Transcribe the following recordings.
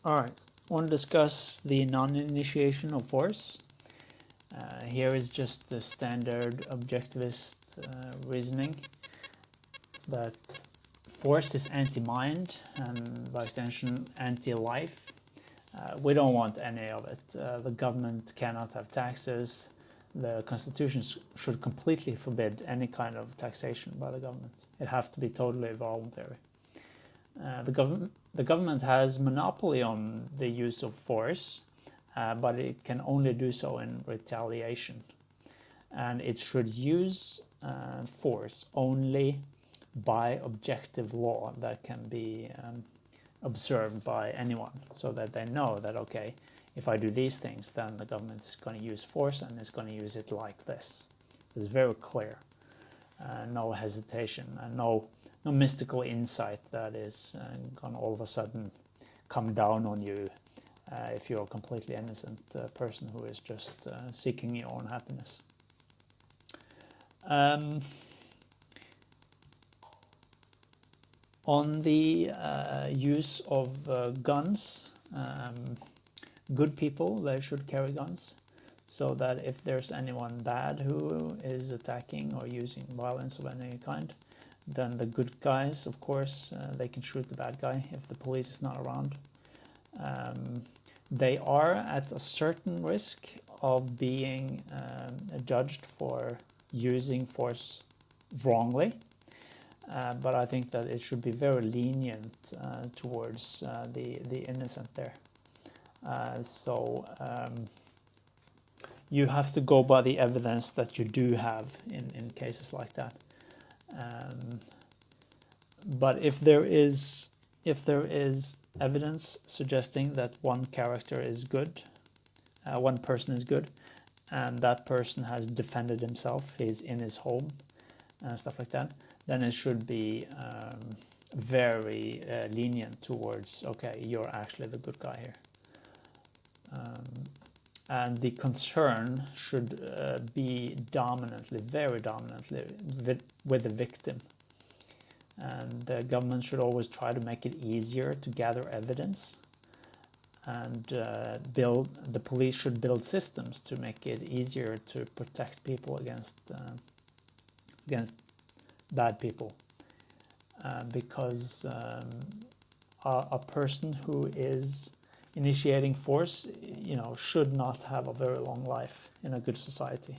Alright, I want to discuss the non-initiation of force. Here is just the standard objectivist reasoning that force is anti-mind and by extension anti-life. We don't want any of it. The government cannot have taxes. The constitution should completely forbid any kind of taxation by the government. It has to be totally voluntary. The government has monopoly on the use of force, but it can only do so in retaliation. And it should use force only by objective law that can be observed by anyone, so that they know that, okay, if I do these things, then the government is going to use force and it's going to use it like this. It's very clear. No hesitation and no mystical insight that is going to all of a sudden come down on you if you're a completely innocent person who is just seeking your own happiness. On the use of guns, good people, they should carry guns, so that if there's anyone bad who is attacking or using violence of any kind, then the good guys, of course, they can shoot the bad guy if the police is not around. They are at a certain risk of being judged for using force wrongly, but I think that it should be very lenient towards the innocent there. So you have to go by the evidence that you do have in cases like that. But if there is evidence suggesting that one character is good, one person is good, and that person has defended himself, he's in his home, and stuff like that, then it should be very lenient towards, okay, you're actually the good guy here. And the concern should be very dominantly with the victim. And the government should always try to make it easier to gather evidence, and the police should build systems to make it easier to protect people against bad people, because a person who is initiating force, should not have a very long life in a good society.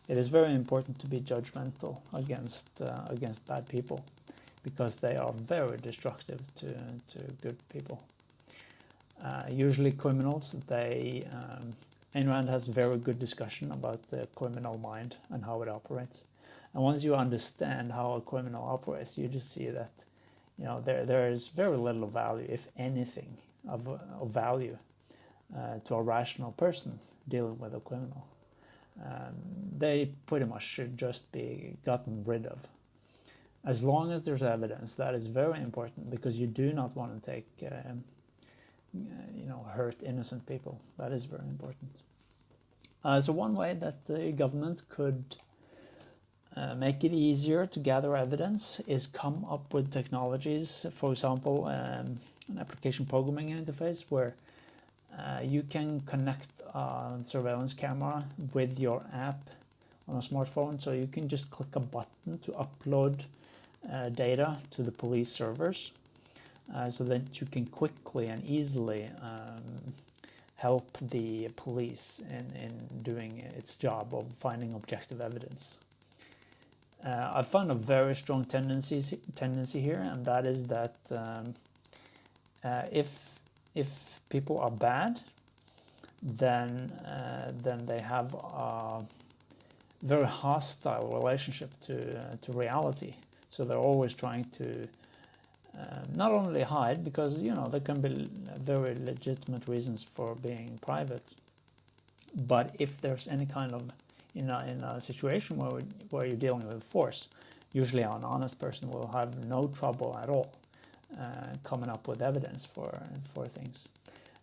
It is very important to be judgmental against bad people, because they are very destructive to good people. Usually criminals, Ayn Rand has very good discussion about the criminal mind and how it operates. And once you understand how a criminal operates, you just see that there is very little value, if anything, of value to a rational person dealing with a criminal. They pretty much should just be gotten rid of. As long as there's evidence, that is very important, because you do not want to take, hurt innocent people. That is very important. So one way that the government could make it easier to gather evidence is come up with technologies, for example, an application programming interface where you can connect a surveillance camera with your app on a smartphone, so you can just click a button to upload data to the police servers, so that you can quickly and easily help the police in doing its job of finding objective evidence. I found a very strong tendency here, and that is that if people are bad, then they have a very hostile relationship to reality. So they're always trying to not only hide, because there can be very legitimate reasons for being private, but if there's any kind of in a situation where you're dealing with force, usually an honest person will have no trouble at all coming up with evidence for things.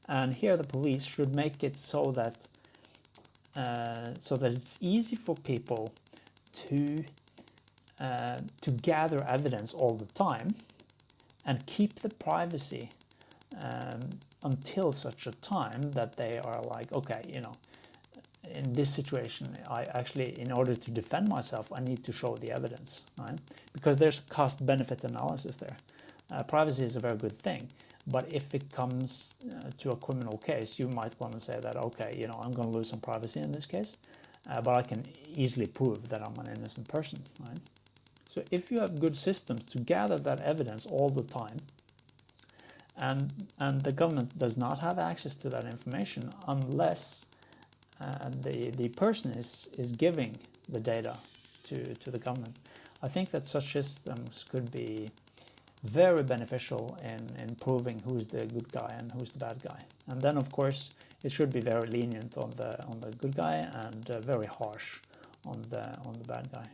And here the police should make it so that it's easy for people to gather evidence all the time and keep the privacy until such a time that they are like, okay, in this situation, I actually, in order to defend myself, I need to show the evidence, right? Because there's cost-benefit analysis there. Privacy is a very good thing, but if it comes to a criminal case, you might want to say that, okay, I'm going to lose some privacy in this case, but I can easily prove that I'm an innocent person, right? So if you have good systems to gather that evidence all the time, and the government does not have access to that information unless the person is giving the data to the government, I think that such systems could be very beneficial in proving who's the good guy and who's the bad guy. And then, of course, it should be very lenient on the good guy and very harsh on the bad guy.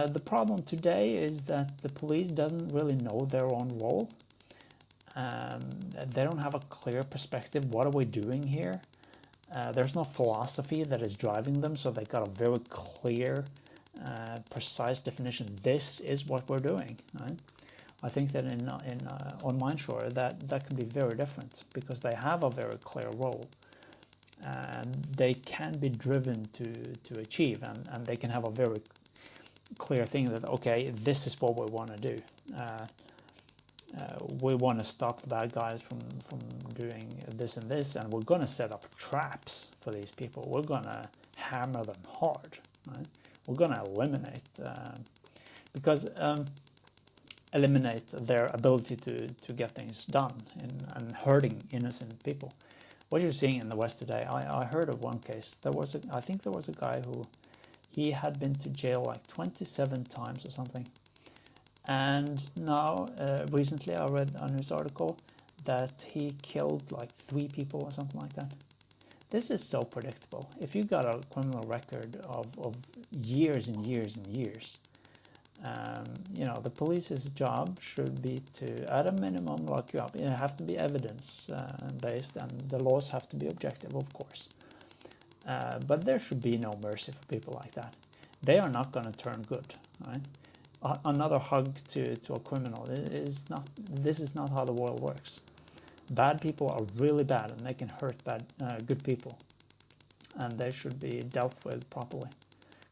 The problem today is that the police doesn't really know their own role. They don't have a clear perspective. What are we doing here? There's no philosophy that is driving them, so they got a very clear, precise definition. This is what we're doing, right? I think that on Mindshore that can be very different because they have a very clear role, and they can be driven to achieve, and they can have a very clear thing that, okay, this is what we want to do. We want to stop the bad guys from doing this and this, and we're going to set up traps for these people. We're going to hammer them hard, right? We're going to eliminate eliminate their ability to get things done and hurting innocent people. What you're seeing in the West today, I heard of one case. I think there was a guy who he had been to jail like 27 times or something. And now, recently I read a news article that he killed like 3 people or something like that. This is so predictable. If you got a criminal record of years and years and years, the police's job should be to, at a minimum, lock you up. It have to be evidence-based, and the laws have to be objective, of course. But there should be no mercy for people like that. They are not going to turn good, right? Another hug to a criminal is not. This is not how the world works. Bad people are really bad, and they can hurt good people, and they should be dealt with properly,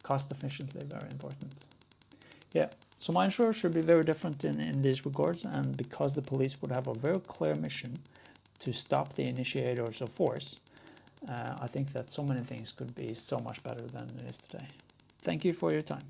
cost efficiently. Very important. Yeah. So Mindshore should be very different in these regards, and because the police would have a very clear mission to stop the initiators of force, I think that so many things could be so much better than it is today. Thank you for your time.